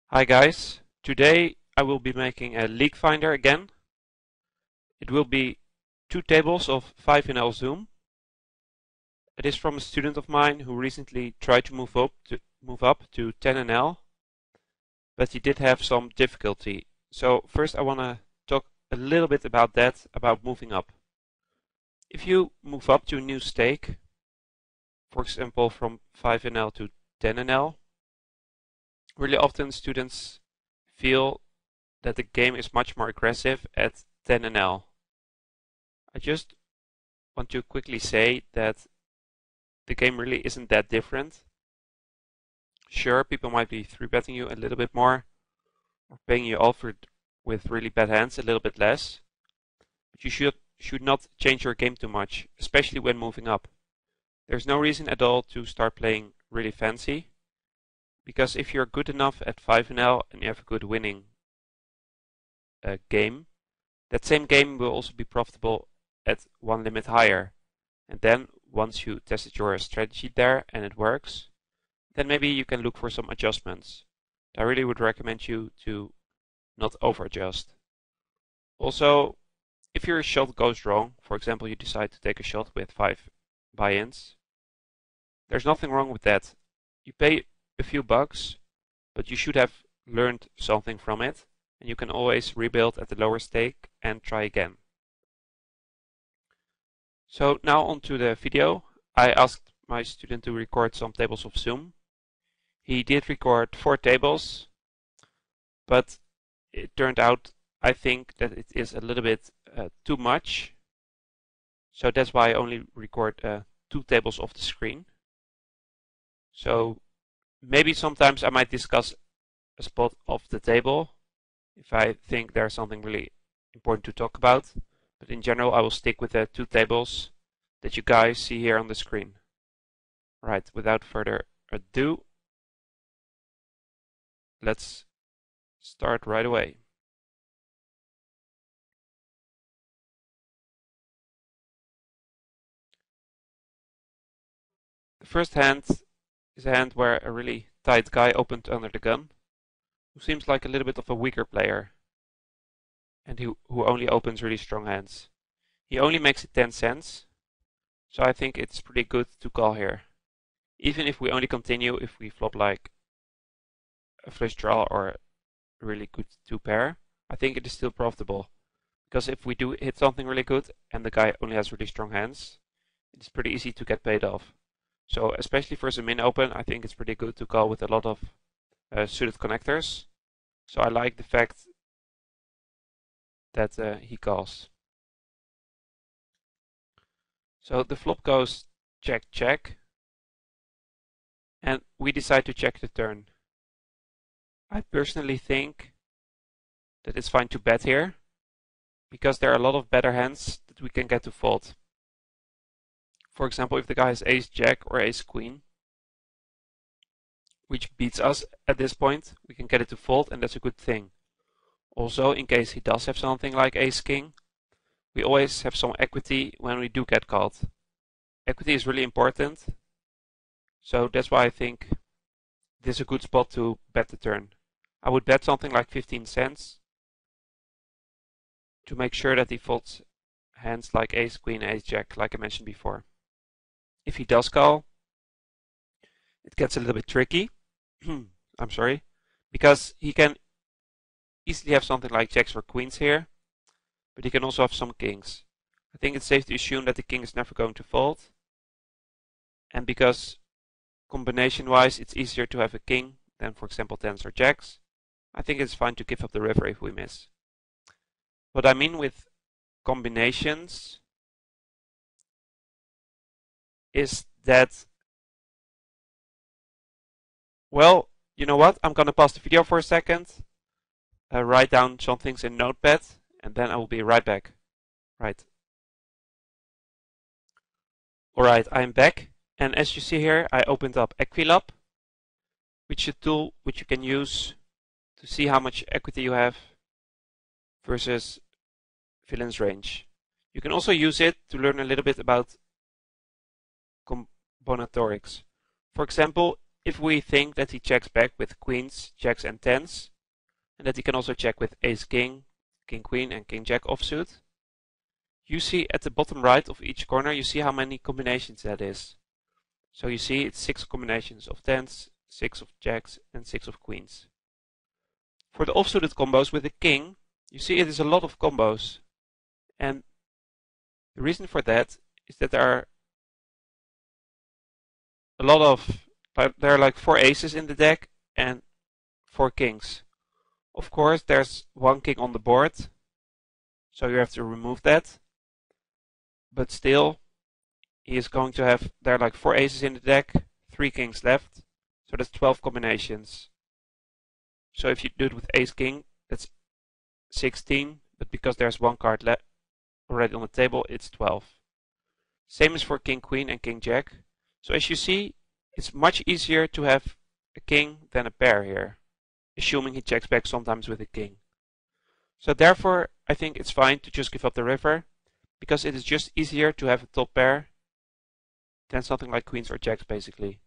Hi guys, today I will be making a leak finder again. It will be two tables of 5NL zoom. It is from a student of mine who recently tried to move up to 10NL, but he did have some difficulty. So first I want to talk a little bit about that, about moving up. If you move up to a new stake, for example from 5NL to 10NL, really often students feel that the game is much more aggressive at 10NL. I just want to quickly say that the game really isn't that different. Sure, people might be 3-betting you a little bit more, or paying you off with really bad hands a little bit less, but you should not change your game too much, especially when moving up. There's no reason at all to start playing really fancy, because if you're good enough at 5NL and you have a good winning game, that same game will also be profitable at one limit higher. And then once you tested your strategy there and it works, then maybe you can look for some adjustments. I really would recommend you to not over adjust. Also, if your shot goes wrong, for example you decide to take a shot with 5 buy-ins, there's nothing wrong with that. You pay a few bucks, but you should have learned something from it, and you can always rebuild at the lower stake and try again. So now on to the video. I asked my student to record some tables of zoom. He did record 4 tables, but it turned out I think that it is a little bit too much. So that's why I only record 2 tables off the screen. So maybe sometimes I might discuss a spot of the table if I think there's something really important to talk about. But in general, I will stick with the 2 tables that you guys see here on the screen. Right, without further ado, let's start right away. The first hand is a hand where a really tight guy opened under the gun, who seems like a little bit of a weaker player, and who only opens really strong hands. He only makes it 10 cents, so I think it's pretty good to call here. Even if we only continue if we flop like a flush draw or a really good 2-pair, I think it is still profitable. Because if we do hit something really good and the guy only has really strong hands, it's pretty easy to get paid off. So especially for the min open, I think it's pretty good to call with a lot of suited connectors. So I like the fact that he calls. So the flop goes check, check, and we decide to check the turn. I personally think that it's fine to bet here, because there are a lot of better hands that we can get to fold. For example, if the guy has ace-jack or ace-queen, which beats us at this point, we can get it to fold, and that's a good thing. Also, in case he does have something like ace-king, we always have some equity when we do get called. Equity is really important, so that's why I think this is a good spot to bet the turn. I would bet something like 15 cents to make sure that he folds hands like ace-queen, ace-jack, like I mentioned before. If he does call, it gets a little bit tricky. I'm sorry, because he can easily have something like jacks or queens here, but he can also have some kings. I think it's safe to assume that the king is never going to fold, and because combination-wise it's easier to have a king than, for example, tens or jacks, I think it's fine to give up the river if we miss. What I mean with combinations is that, well, you know what? I'm gonna pause the video for a second, write down some things in Notepad, and then I will be right back. Right. Alright, I'm back, and as you see here, I opened up Equilab, which is a tool which you can use to see how much equity you have versus villain's range. You can also use it to learn a little bit about combinatorics. For example, if we think that he checks back with queens, jacks and tens, and that he can also check with ace king, king queen and king jack offsuit, you see at the bottom right of each corner, you see how many combinations that is. So you see it's 6 combinations of tens, 6 of jacks and 6 of queens. For the offsuited combos with the king, you see it is a lot of combos. And the reason for that is that there are a lot of, there are like 4 aces in the deck and 4 kings. Of course, there's 1 king on the board, so you have to remove that. But still, he is going to have, there are like 4 aces in the deck, 3 kings left, so that's 12 combinations. So if you do it with ace king, that's 16, but because there's 1 card left already on the table, it's 12. Same as for king queen and king jack. So as you see, it's much easier to have a king than a pair here, assuming he checks back sometimes with a king. So therefore, I think it's fine to just give up the river, because it is just easier to have a top pair than something like queens or jacks basically.